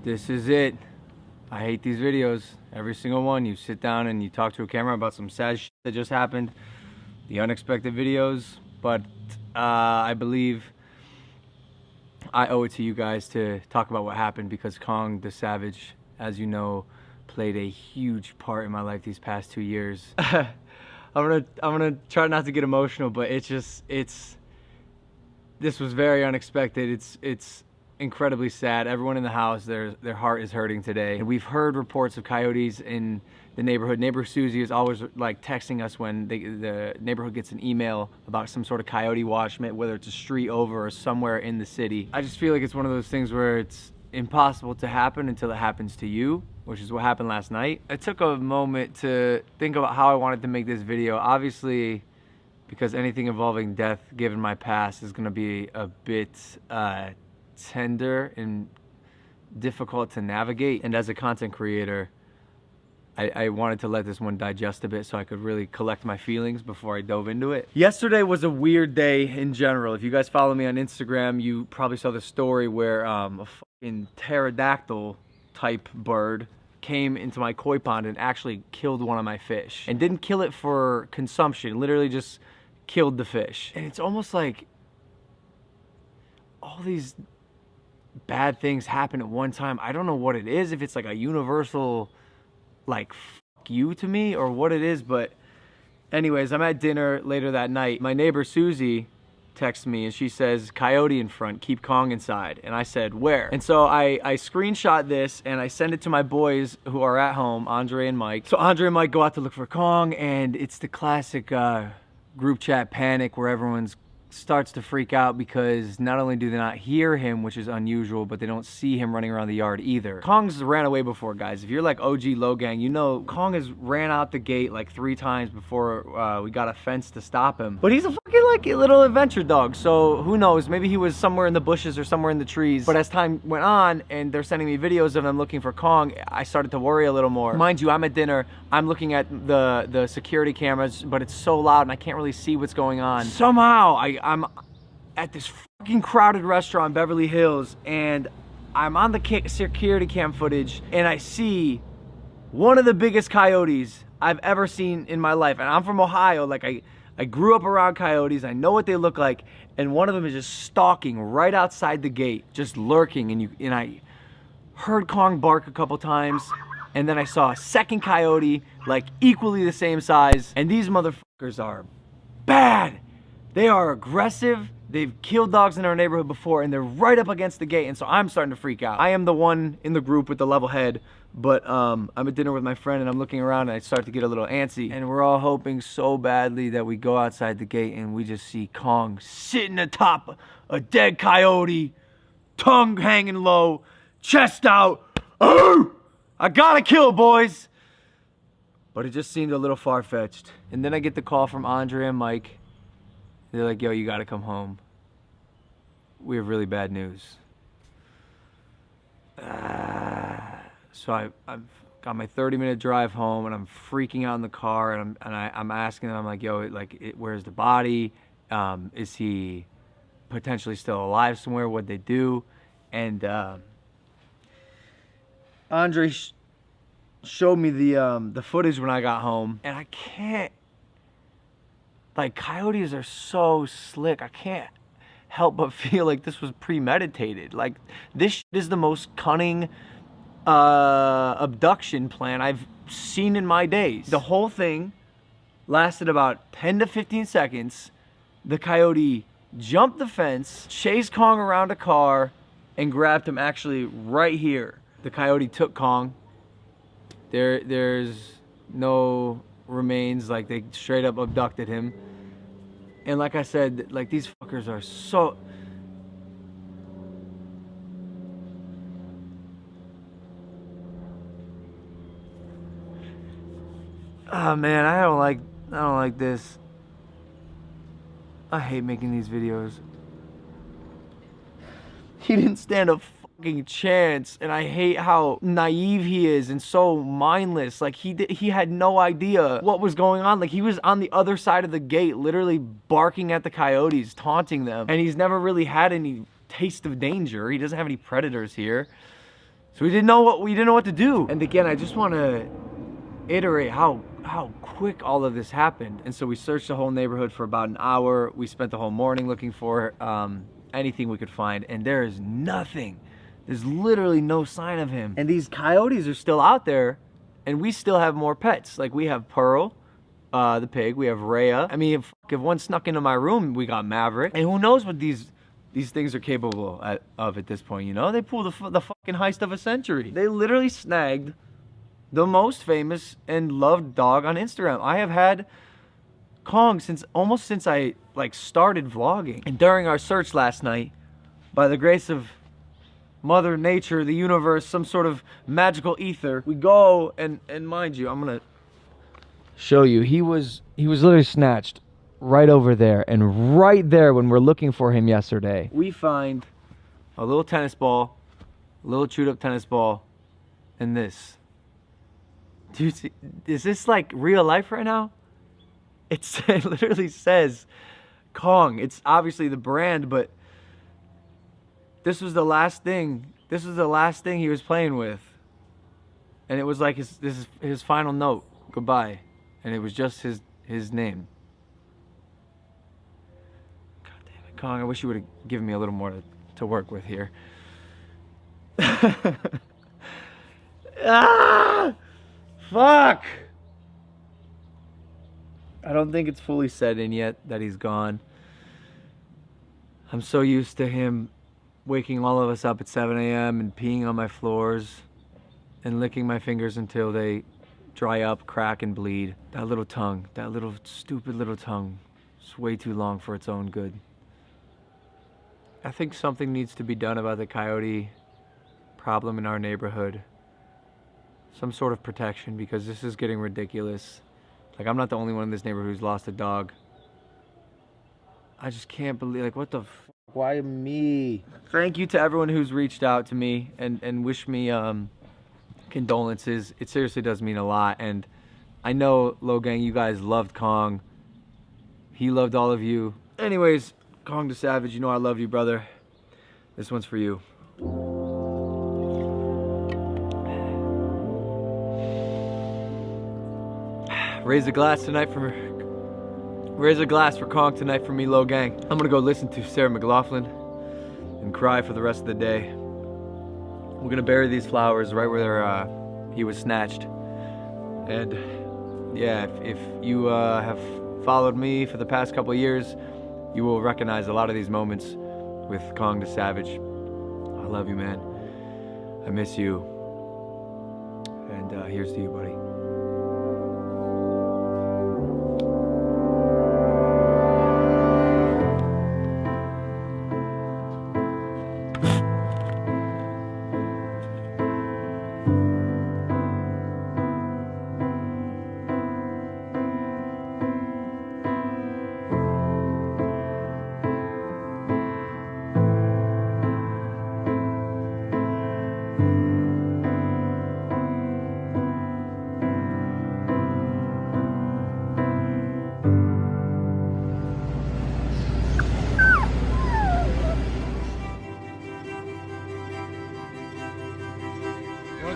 This is it. I hate these videos. Every single one. You sit down and you talk to a camera about some sad shit that just happened. The unexpected videos. But I believe I owe it to you guys to talk about what happened, because Kong the Savage, as you know, played a huge part in my life these past 2 years. I'm gonna try not to get emotional, but this was very unexpected. It's incredibly sad. Everyone in the house, their heart is hurting today. And we've heard reports of coyotes in the neighborhood. Neighbor Susie is always like texting us when the neighborhood gets an email about some sort of coyote watch, whether it's a street over or somewhere in the city. I just feel like it's one of those things where it's impossible to happen until it happens to you, which is what happened last night. I took a moment to think about how I wanted to make this video. Obviously, because anything involving death, given my past, is gonna be a bit tender and difficult to navigate. And as a content creator, I wanted to let this one digest a bit so I could really collect my feelings before I dove into it. Yesterday was a weird day in general. If you guys follow me on Instagram, you probably saw the story where a fucking pterodactyl type bird came into my koi pond and actually killed one of my fish. And didn't kill it for consumption, literally just killed the fish. And it's almost like all these bad things happen at one time. I don't know what it is, if it's like a universal like fuck you to me or what it is, but anyways, I'm at dinner later that night. My neighbor Susie texts me and she says, "Coyote in front, keep Kong inside." And I said, "Where?" And so I screenshot this and I send it to my boys who are at home, Andre and Mike. So Andre and Mike go out to look for Kong, and it's the classic group chat panic where everyone's starts to freak out because not only do they not hear him, which is unusual, but they don't see him running around the yard either. Kong's ran away before, guys. If you're like OG Logang, you know Kong has ran out the gate like 3 times before we got a fence to stop him. But he's a fucking like a little adventure dog, so who knows? Maybe he was somewhere in the bushes or somewhere in the trees. But as time went on and they're sending me videos of them looking for Kong, I started to worry a little more. Mind you, I'm at dinner, I'm looking at the security cameras, but it's so loud and I can't really see what's going on. Somehow I'm at this fucking crowded restaurant in Beverly Hills, and I'm on the security cam footage, and I see one of the biggest coyotes I've ever seen in my life. And I'm from Ohio, like I grew up around coyotes, I know what they look like, and one of them is just stalking right outside the gate, just lurking, and I heard Kong bark a couple times, and then I saw a second coyote, like equally the same size, and these motherfuckers are bad. They are aggressive. They've killed dogs in our neighborhood before, and they're right up against the gate, and so I'm starting to freak out. I am the one in the group with the level head, but I'm at dinner with my friend, and I'm looking around, and I start to get a little antsy. And we're all hoping so badly that we go outside the gate, and we just see Kong sitting atop a dead coyote, tongue hanging low, chest out. Oh! I gotta kill it, boys! But it just seemed a little far-fetched. And then I get the call from Andre and Mike. They're like, "Yo, you gotta come home. We have really bad news." So I've got my 30-minute drive home, and I'm freaking out in the car, and I'm asking them, I'm like, "Yo, where's the body? Is he potentially still alive somewhere? What'd they do?" And Andre showed me the footage when I got home, and I can't. Like, coyotes are so slick. I can't help but feel like this was premeditated. Like, this shit is the most cunning abduction plan I've seen in my days. The whole thing lasted about 10 to 15 seconds. The coyote jumped the fence, chased Kong around a car, and grabbed him actually right here. The coyote took Kong. There's no remains, like they straight up abducted him. And like I said, like these fuckers are so... Oh man, I don't like this. I hate making these videos. He didn't stand a fucking chance, and I hate how naive he is and so mindless. Like he had no idea what was going on. Like he was on the other side of the gate, literally barking at the coyotes, taunting them, and he's never really had any taste of danger. He doesn't have any predators here. So we didn't know what to do. And again, I just want to iterate how quick all of this happened. And so we searched the whole neighborhood for about an hour. We spent the whole morning looking for anything we could find, and there is nothing. There's literally no sign of him. And these coyotes are still out there, and we still have more pets. Like, we have Pearl, the pig. We have Rhea. I mean, if one snuck into my room, we got Maverick. And who knows what these things are capable of at this point, you know? They pulled the fucking heist of a century. They literally snagged the most famous and loved dog on Instagram. I have had Kong since I like started vlogging. And during our search last night, by the grace of Mother Nature, the universe, some sort of magical ether, we go and mind you, I'm gonna show you. He was literally snatched right over there, and right there when we're looking for him yesterday, we find a little tennis ball, a little chewed up tennis ball, and this. Do you see? Is this like real life right now? It literally says Kong. It's obviously the brand, but this was the last thing. This was the last thing he was playing with, and it was like his final note, goodbye, and it was just his name. God damn it, Kong! I wish you would have given me a little more to work with here. Ah! Fuck! I don't think it's fully set in yet that he's gone. I'm so used to him waking all of us up at 7 a.m. and peeing on my floors and licking my fingers until they dry up, crack, and bleed. That little tongue, that little stupid little tongue, is way too long for its own good. I think something needs to be done about the coyote problem in our neighborhood. Some sort of protection, because this is getting ridiculous. Like, I'm not the only one in this neighborhood who's lost a dog. I just can't believe, like, what the fuck? Why me? Thank you to everyone who's reached out to me and wished me condolences. It seriously does mean a lot. And I know, Logang, you guys loved Kong. He loved all of you. Anyways, Kong the Savage, you know I love you, brother. This one's for you. Raise a glass for Kong tonight for me, Logang. I'm gonna go listen to Sarah McLachlan and cry for the rest of the day. We're gonna bury these flowers right where he was snatched. And yeah, if you have followed me for the past couple of years, you will recognize a lot of these moments with Kong the Savage. I love you, man. I miss you. And here's to you, buddy.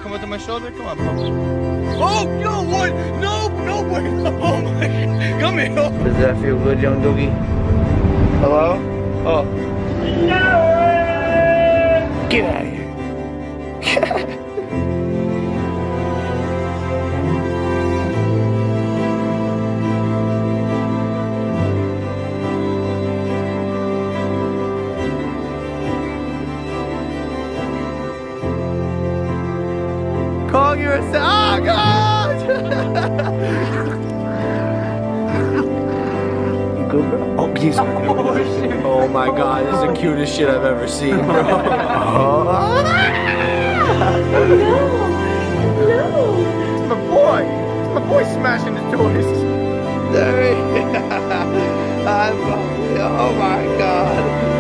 Come up to my shoulder? Come on, Pop. Oh, no, what? No, no, wait. Oh, my God. Come here. Does that feel good, young doogie? Hello? Oh. No! Get out of here. Kong, you're a oh God! You good, bro? Oh, he's oh my God, this is the cutest shit I've ever seen, bro. No. It's my boy. It's my boy smashing the toys. Oh my God.